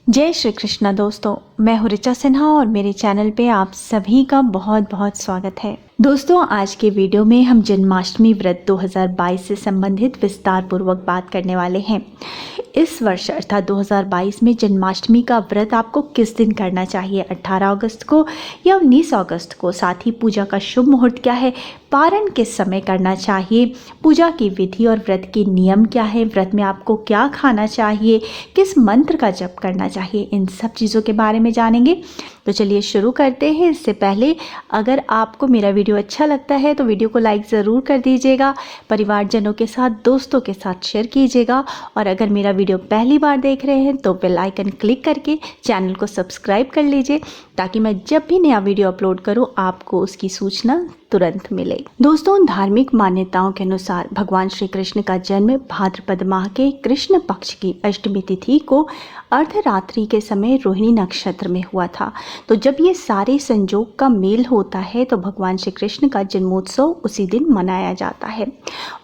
जय श्री कृष्णा दोस्तों, मैं हूँ ऋचा सिन्हा और मेरे चैनल पे आप सभी का बहुत बहुत स्वागत है। दोस्तों, आज के वीडियो में हम जन्माष्टमी व्रत 2022 से संबंधित विस्तार पूर्वक बात करने वाले हैं। इस वर्ष अर्थात 2022 में जन्माष्टमी का व्रत आपको किस दिन करना चाहिए, 18 अगस्त को या 19 अगस्त को? साथ ही पूजा का शुभ मुहूर्त क्या है, पारण किस समय करना चाहिए, पूजा की विधि और व्रत के नियम क्या है, व्रत में आपको क्या खाना चाहिए, किस मंत्र का जप करना चाहिए, इन सब चीज़ों के बारे में जानेंगे। तो चलिए शुरू करते हैं। इससे पहले अगर आपको मेरा वीडियो अच्छा लगता है तो वीडियो को लाइक ज़रूर कर दीजिएगा, परिवारजनों के साथ, दोस्तों के साथ शेयर कीजिएगा और अगर मेरा वीडियो पहली बार देख रहे हैं तो बेल आइकन क्लिक करके चैनल को सब्सक्राइब कर लीजिए ताकि मैं जब भी नया वीडियो अपलोड करूं आपको उसकी सूचना तुरंत मिले। दोस्तों, धार्मिक मान्यताओं के अनुसार भगवान श्री कृष्ण का जन्म भाद्रपद माह के कृष्ण पक्ष की अष्टमी तिथि को अर्धरात्रि के समय रोहिणी नक्षत्र में हुआ था। तो जब ये सारे संयोग का मेल होता है तो भगवान श्री कृष्ण का जन्मोत्सव उसी दिन मनाया जाता है।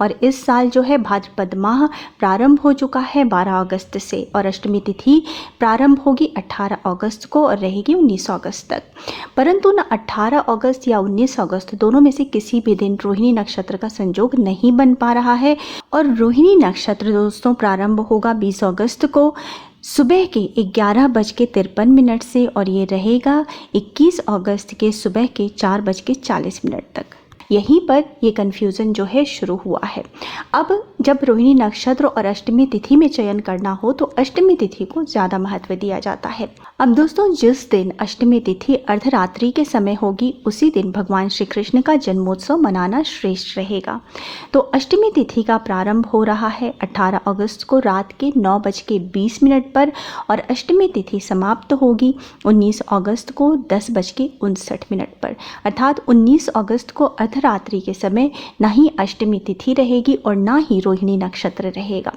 और इस साल जो है भाद्रपद माह प्रारंभ हो चुका है 12 अगस्त से और अष्टमी तिथि प्रारंभ होगी 18 अगस्त को और रहेगी 19 अगस्त तक। परंतु न 18 अगस्त या 19 अगस्त दोनों में से किसी भी दिन रोहिणी नक्षत्र का संयोग नहीं बन पा रहा है। और रोहिणी नक्षत्र दोस्तों प्रारंभ होगा 20 अगस्त को सुबह के 11:53 से और ये रहेगा 21 अगस्त के सुबह के 4:40 तक। यहीं पर ये कन्फ्यूज़न जो है शुरू हुआ है। अब जब रोहिणी नक्षत्र और अष्टमी तिथि में चयन करना हो तो अष्टमी तिथि को ज़्यादा महत्व दिया जाता है। अब दोस्तों, जिस दिन अष्टमी तिथि अर्धरात्रि के समय होगी उसी दिन भगवान श्री कृष्ण का जन्मोत्सव मनाना श्रेष्ठ रहेगा। तो अष्टमी तिथि का प्रारंभ हो रहा है 18 अगस्त को रात के 9:20 पर और अष्टमी तिथि समाप्त होगी 19 अगस्त को 10:59 पर। अर्थात 19 अगस्त को अर्धरात्रि के समय ना ही अष्टमी तिथि रहेगी और ना ही रोहिणी नक्षत्र रहेगा,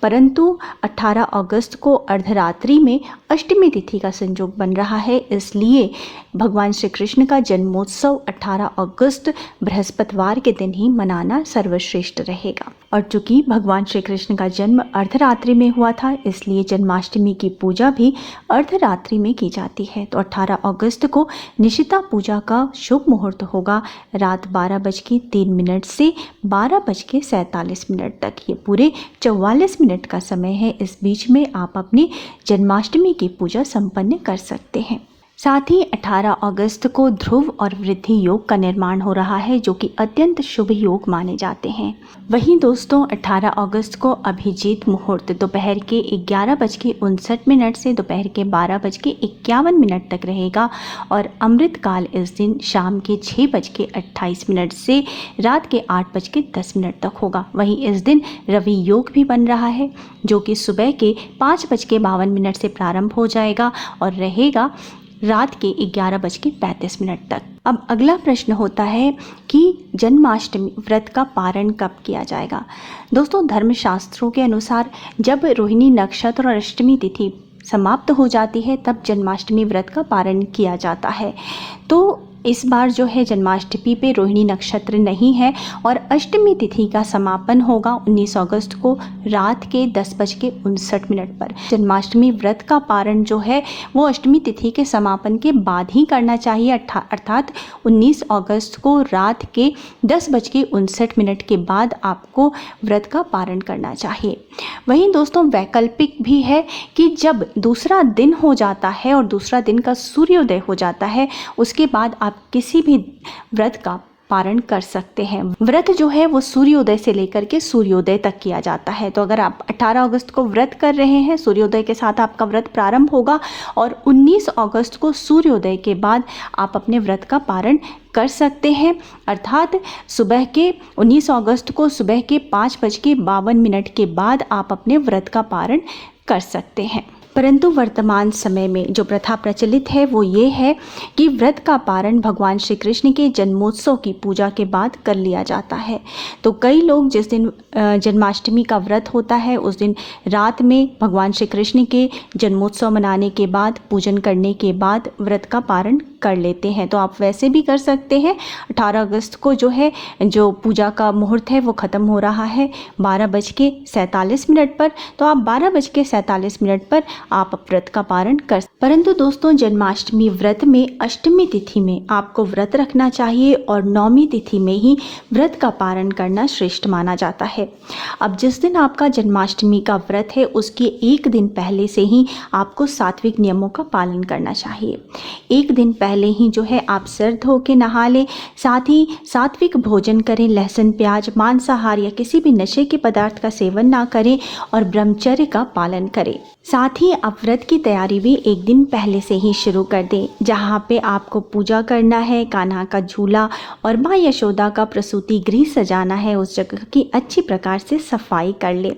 परंतु 18 अगस्त को अर्धरात्रि में अष्टमी तिथि का संयोग बन रहा है। इसलिए भगवान श्री कृष्ण का जन्मोत्सव 18 अगस्त बृहस्पतिवार के दिन ही मनाना सर्वश्रेष्ठ रहेगा। और चूंकि भगवान श्री कृष्ण का जन्म अर्धरात्रि में हुआ था इसलिए जन्माष्टमी की पूजा भी अर्धरात्रि में की जाती है। तो 18 अगस्त को निशिता पूजा का शुभ मुहूर्त होगा रात 12:03 से 12:47 तक। ये पूरे 44 मिनट का समय है। इस बीच में आप अपनी जन्माष्टमी की पूजा संपन्न कर सकते हैं। साथ ही 18 अगस्त को ध्रुव और वृद्धि योग का निर्माण हो रहा है जो कि अत्यंत शुभ योग माने जाते हैं। वहीं दोस्तों 18 अगस्त को अभिजीत मुहूर्त दोपहर के 11:59 से दोपहर के 12:51 तक रहेगा और अमृत काल इस दिन शाम के 6:28 से रात के 8:10 तक होगा। वहीं इस दिन रवि योग भी बन रहा है जो कि सुबह के 5:52 से प्रारंभ हो जाएगा और रहेगा रात के 11:35 तक। अब अगला प्रश्न होता है कि जन्माष्टमी व्रत का पारण कब किया जाएगा। दोस्तों, धर्मशास्त्रों के अनुसार जब रोहिणी नक्षत्र और अष्टमी तिथि समाप्त हो जाती है तब जन्माष्टमी व्रत का पारण किया जाता है। तो इस बार जो है जन्माष्टमी पे रोहिणी नक्षत्र नहीं है और अष्टमी तिथि का समापन होगा 19 अगस्त को रात के 10:59 पर। जन्माष्टमी व्रत का पारण जो है वो अष्टमी तिथि के समापन के बाद ही करना चाहिए, अर्थात 19 अगस्त को रात के 10:59 के बाद आपको व्रत का पारण करना चाहिए। वहीं दोस्तों वैकल्पिक भी है कि जब दूसरा दिन हो जाता है और दूसरा दिन का सूर्योदय हो जाता है उसके बाद आप किसी भी व्रत का पारण कर सकते हैं। व्रत जो है वो सूर्योदय से लेकर के सूर्योदय तक किया जाता है। तो अगर आप 18 अगस्त को व्रत कर रहे हैं, सूर्योदय के साथ आपका व्रत प्रारंभ होगा और 19 अगस्त को सूर्योदय के बाद आप अपने व्रत का पारण कर सकते हैं। अर्थात सुबह के 19 अगस्त को सुबह के 5:52 के बाद आप अपने व्रत का पारण कर सकते हैं। परंतु वर्तमान समय में जो प्रथा प्रचलित है वो ये है कि व्रत का पारण भगवान श्री कृष्ण के जन्मोत्सव की पूजा के बाद कर लिया जाता है। तो कई लोग जिस दिन जन्माष्टमी का व्रत होता है उस दिन रात में भगवान श्री कृष्ण के जन्मोत्सव मनाने के बाद, पूजन करने के बाद व्रत का पारण कर लेते हैं तो आप वैसे भी कर सकते हैं। 18 अगस्त को जो है जो पूजा का मुहूर्त है वो ख़त्म हो रहा है 12:47 पर, तो आप 12:47 पर आप व्रत का पारण कर। परंतु दोस्तों, जन्माष्टमी व्रत में अष्टमी तिथि में आपको व्रत रखना चाहिए और नौमी तिथि में ही व्रत का पारण करना श्रेष्ठ माना जाता है। अब जिस दिन आपका जन्माष्टमी का व्रत है उसके एक दिन पहले से ही आपको सात्विक नियमों का पालन करना चाहिए। एक दिन पहले ही जो है आप सिर धो के नहा लें, साथ ही सात्विक भोजन करें, लहसुन प्याज मांसाहार या किसी भी नशे के पदार्थ का सेवन ना करें और ब्रह्मचर्य का पालन करें। साथ ही आप व्रत की तैयारी भी एक दिन पहले से ही शुरू कर दें। जहाँ पे आपको पूजा करना है, कान्हा का झूला और माँ यशोदा का प्रसूति गृह सजाना है, उस जगह की अच्छी प्रकार से सफाई कर ले।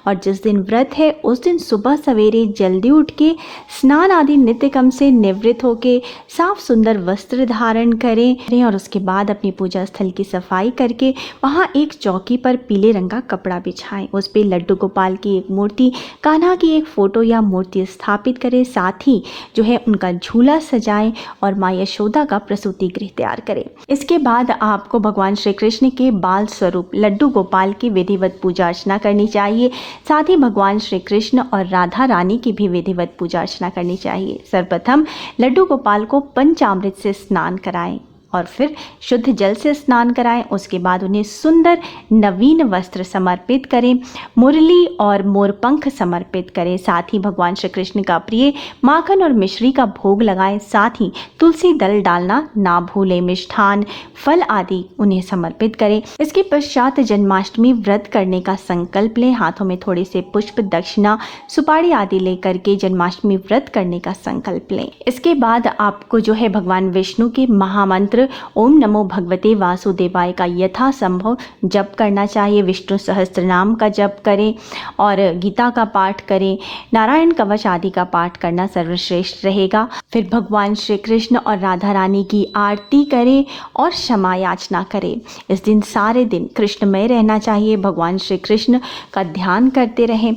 और जिस दिन व्रत है उस दिन सुबह सवेरे जल्दी उठ के स्नान आदि नित्य कर्म से निवृत्त होके साफ सुंदर वस्त्र धारण करें और उसके बाद अपनी पूजा स्थल की सफाई करके वहाँ एक चौकी पर पीले रंग का कपड़ा बिछाएं। उस पर लड्डू गोपाल की एक मूर्ति, कान्हा की एक फोटो या मूर्ति स्थापित करें, साथ ही जो है उनका झूला सजाएं और माँ यशोदा का प्रसूति गृह तैयार करें। इसके बाद आपको भगवान श्री कृष्ण के बाल स्वरूप लड्डू गोपाल की विधिवत पूजा अर्चना करनी चाहिए। साथ ही भगवान श्री कृष्ण और राधा रानी की भी विधिवत पूजा अर्चना करनी चाहिए। सर्वप्रथम लड्डू गोपाल को पंचामृत से स्नान कराएं और फिर शुद्ध जल से स्नान कराएं। उसके बाद उन्हें सुंदर नवीन वस्त्र समर्पित करें, मुरली और मोरपंख समर्पित करें। साथ ही भगवान श्री कृष्ण का प्रिय माखन और मिश्री का भोग लगाएं। साथ ही तुलसी दल डालना ना भूलें, मिष्ठान फल आदि उन्हें समर्पित करें। इसके पश्चात जन्माष्टमी व्रत करने का संकल्प लें। हाथों में थोड़े से पुष्प, दक्षिणा, सुपारी आदि लेकर के जन्माष्टमी व्रत करने का संकल्प लें। इसके बाद आपको जो है भगवान विष्णु के महामंत्र ओम नमो भगवते वासुदेवाय का यथासंभव जप करना चाहिए। विष्णु सहस्त्र नाम का जप करें और गीता का पाठ करें, नारायण कवच आदि का पाठ करना सर्वश्रेष्ठ रहेगा। फिर भगवान श्री कृष्ण और राधा रानी की आरती करें और क्षमा याचना करें। इस दिन सारे दिन कृष्णमय रहना चाहिए, भगवान श्री कृष्ण का ध्यान करते रहें।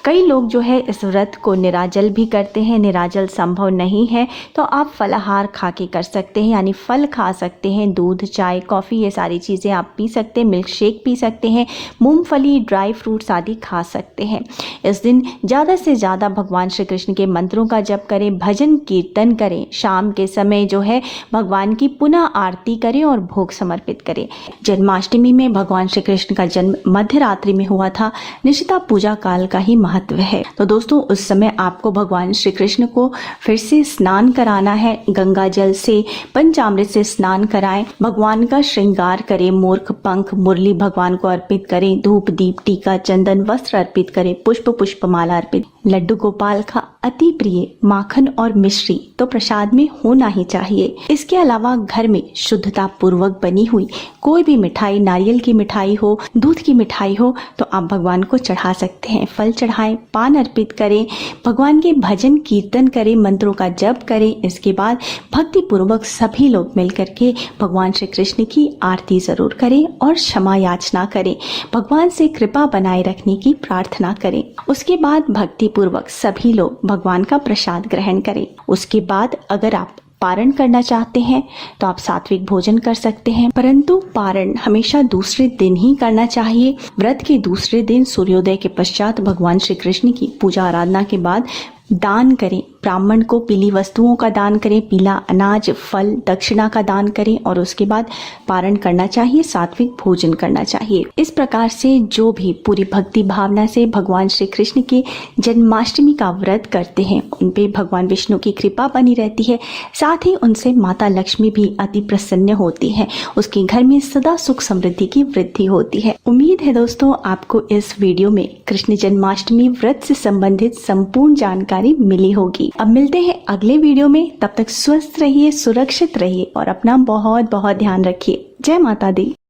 कई लोग जो है इस व्रत को निराजल भी करते हैं। निराजल संभव नहीं है तो आप फलाहार खा के कर सकते हैं, यानी फल खा सकते हैं, दूध, चाय, कॉफ़ी ये सारी चीज़ें आप पी सकते हैं, मिल्क शेक पी सकते हैं, मूंगफली, ड्राई फ्रूट्स आदि खा सकते हैं। इस दिन ज़्यादा से ज़्यादा भगवान श्री कृष्ण के मंत्रों का जप करें, भजन कीर्तन करें। शाम के समय जो है भगवान की पुनः आरती करें और भोग समर्पित करें। जन्माष्टमी में भगवान श्री कृष्ण का जन्म मध्य रात्रि में हुआ था, निशिता पूजा काल का ही महत्व है। तो दोस्तों, उस समय आपको भगवान श्री कृष्ण को फिर से स्नान कराना है। गंगा जल से, पंचामृत से स्नान कराएं, भगवान का श्रृंगार करें, मूर्ख पंख मुरली भगवान को अर्पित करें, धूप दीप टीका चंदन वस्त्र अर्पित करें, पुष्प माला अर्पित। लड्डू गोपाल का अति प्रिय माखन और मिश्री तो प्रसाद में होना ही चाहिए। इसके अलावा घर में शुद्धता पूर्वक बनी हुई कोई भी मिठाई, नारियल की मिठाई हो, दूध की मिठाई हो तो आप भगवान को चढ़ा सकते हैं। फल चढ़ाएं, पान अर्पित करें, भगवान के भजन कीर्तन करें, मंत्रों का जप करें। इसके बाद भक्ति पूर्वक सभी लोग मिलकर के भगवान श्री कृष्ण की आरती जरूर करें और क्षमा याचना करें, भगवान से कृपा बनाए रखने की प्रार्थना करें। उसके बाद भक्ति पूर्वक सभी लोग भगवान का प्रसाद ग्रहण करें। उसके बाद अगर आप पारण करना चाहते हैं तो आप सात्विक भोजन कर सकते हैं, परंतु पारण हमेशा दूसरे दिन ही करना चाहिए। व्रत के दूसरे दिन सूर्योदय के पश्चात भगवान श्री कृष्ण की पूजा आराधना के बाद दान करें। ब्राह्मण को पीली वस्तुओं का दान करें, पीला अनाज, फल, दक्षिणा का दान करें और उसके बाद पारण करना चाहिए, सात्विक भोजन करना चाहिए। इस प्रकार से जो भी पूरी भक्ति भावना से भगवान श्री कृष्ण की जन्माष्टमी का व्रत करते हैं उन पे भगवान विष्णु की कृपा बनी रहती है। साथ ही उनसे माता लक्ष्मी भी अति प्रसन्न होती है, उसके घर में सदा सुख समृद्धि की वृद्धि होती है। उम्मीद है दोस्तों आपको इस वीडियो में कृष्ण जन्माष्टमी व्रत से संबंधित संपूर्ण जानकारी मिली होगी। अब मिलते हैं अगले वीडियो में, तब तक स्वस्थ रहिए, सुरक्षित रहिए और अपना बहुत बहुत ध्यान रखिए। जय माता दी।